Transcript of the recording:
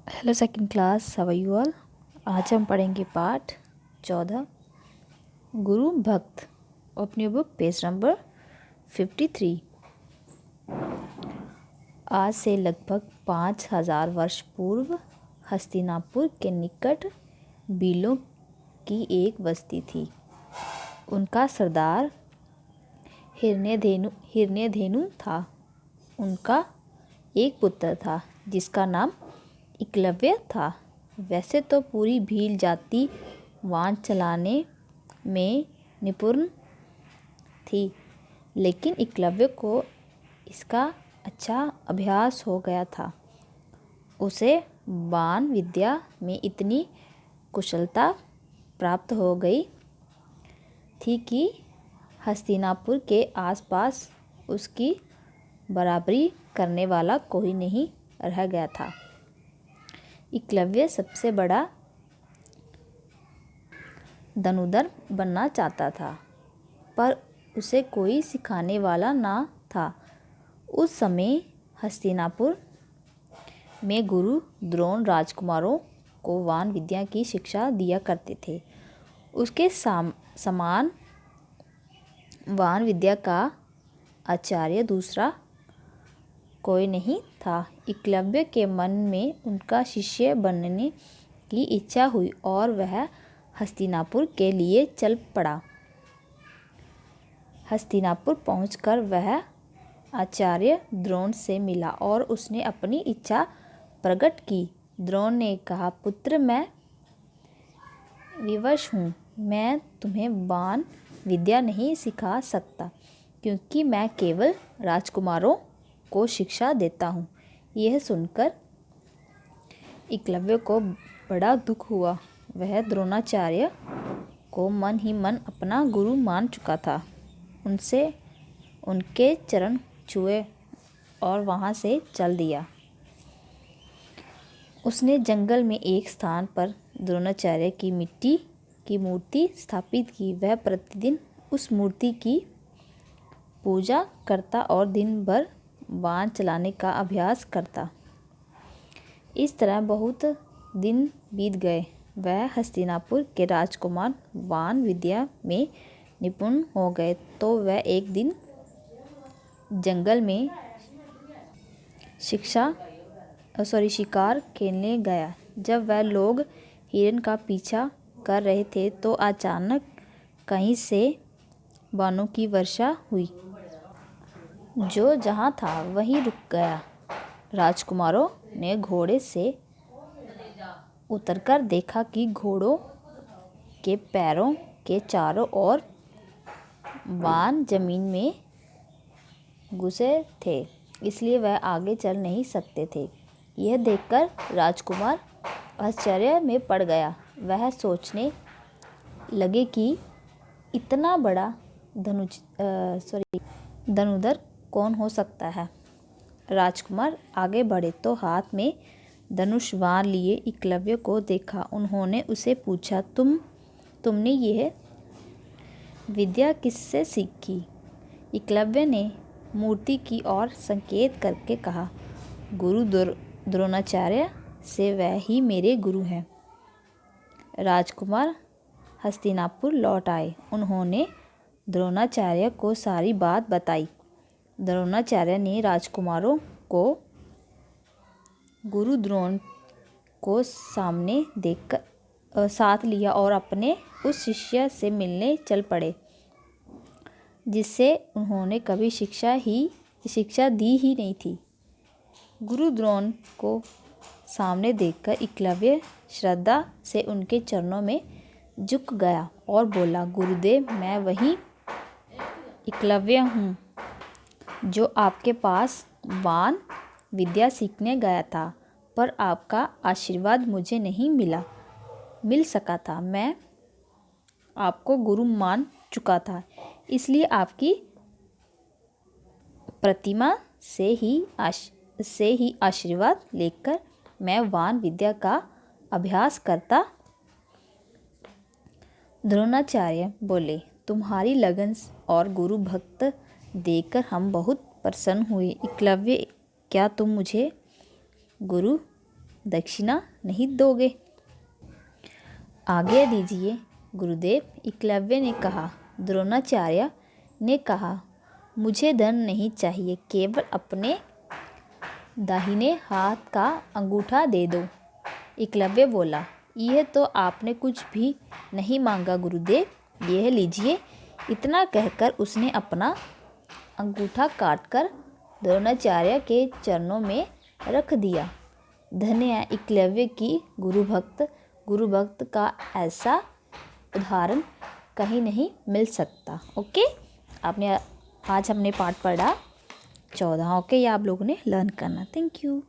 Hello second class, how are you all. आज हम पढ़ेंगे पाठ 14 गुरु भक्त। अपनी बुक पेज नंबर 53। आज से लगभग 5000 वर्ष पूर्व हस्तिनापुर के निकट बीलों की एक बस्ती थी। उनका सरदार हिरण्यधेनु था। उनका एक पुत्र था जिसका नाम एकलव्य था। वैसे तो पूरी भील जाति वाण चलाने में निपुण थी, लेकिन एकलव्य को इसका अच्छा अभ्यास हो गया था। उसे बाण विद्या में इतनी कुशलता प्राप्त हो गई थी कि हस्तिनापुर के आसपास उसकी बराबरी करने वाला कोई नहीं रह गया था। एकलव्य सबसे बड़ा धनुर्धर बनना चाहता था, पर उसे कोई सिखाने वाला ना था। उस समय हस्तिनापुर में गुरु द्रोण राजकुमारों को वाण विद्या की शिक्षा दिया करते थे। उसके समान वाण विद्या का आचार्य दूसरा कोई नहीं था। एकलव्य के मन में उनका शिष्य बनने की इच्छा हुई और वह हस्तिनापुर के लिए चल पड़ा। हस्तिनापुर पहुंचकर वह आचार्य द्रोण से मिला और उसने अपनी इच्छा प्रकट की। द्रोण ने कहा, पुत्र, मैं विवश हूँ। मैं तुम्हें बाण विद्या नहीं सिखा सकता, क्योंकि मैं केवल राजकुमारों को शिक्षा देता हूँ। यह सुनकर एकलव्य को बड़ा दुख हुआ। वह द्रोणाचार्य को मन ही मन अपना गुरु मान चुका था। उनसे उनके चरण छुए और वहाँ से चल दिया। उसने जंगल में एक स्थान पर द्रोणाचार्य की मिट्टी की मूर्ति स्थापित की। वह प्रतिदिन उस मूर्ति की पूजा करता और दिन भर बाण चलाने का अभ्यास करता। इस तरह बहुत दिन बीत गए। वह हस्तिनापुर के राजकुमार बाण विद्या में निपुण हो गए तो वह एक दिन जंगल में शिकार खेलने गया। जब वह लोग हिरन का पीछा कर रहे थे तो अचानक कहीं से बाणों की वर्षा हुई। जो जहाँ था वहीं रुक गया। राजकुमारों ने घोड़े से उतरकर देखा कि घोड़ों के पैरों के चारों ओर बाण जमीन में घुसे थे, इसलिए वह आगे चल नहीं सकते थे। यह देखकर राजकुमार आश्चर्य में पड़ गया। वह सोचने लगे कि इतना बड़ा धनुर्धर कौन हो सकता है। राजकुमार आगे बढ़े तो हाथ में धनुष बाण लिए एकलव्य को देखा। उन्होंने उसे पूछा, तुमने यह विद्या किससे सीखी? एकलव्य ने मूर्ति की ओर संकेत करके कहा, गुरु द्रोणाचार्य से। वह ही मेरे गुरु हैं। राजकुमार हस्तिनापुर लौट आए। उन्होंने द्रोणाचार्य को सारी बात बताई। द्रोणाचार्य ने राजकुमारों को गुरु द्रोण को साथ लिया और अपने उस शिष्य से मिलने चल पड़े जिससे उन्होंने कभी शिक्षा दी ही नहीं थी। गुरु द्रोण को सामने देखकर एकलव्य श्रद्धा से उनके चरणों में झुक गया और बोला, गुरुदेव, मैं वही एकलव्य हूँ जो आपके पास बाण विद्या सीखने गया था, पर आपका आशीर्वाद मुझे नहीं मिल सका था। मैं आपको गुरु मान चुका था, इसलिए आपकी प्रतिमा से ही आशीर्वाद लेकर मैं बाण विद्या का अभ्यास करता। द्रोणाचार्य बोले, तुम्हारी लगन और गुरु भक्त देखकर हम बहुत प्रसन्न हुए। एकलव्य, क्या तुम मुझे गुरु दक्षिणा नहीं दोगे? आज्ञा दीजिए गुरुदेव, एकलव्य ने कहा। द्रोणाचार्य ने कहा, मुझे धन नहीं चाहिए, केवल अपने दाहिने हाथ का अंगूठा दे दो। एकलव्य बोला, यह तो आपने कुछ भी नहीं मांगा गुरुदेव, यह लीजिए। इतना कहकर उसने अपना अंगूठा काटकर द्रोणाचार्य के चरणों में रख दिया। धन्य है एकलव्य की गुरुभक्त का ऐसा उदाहरण कहीं नहीं मिल सकता। ओके, आज हमने पाठ पढ़ा 14। ओके, ये आप लोगों ने लर्न करना। Thank you.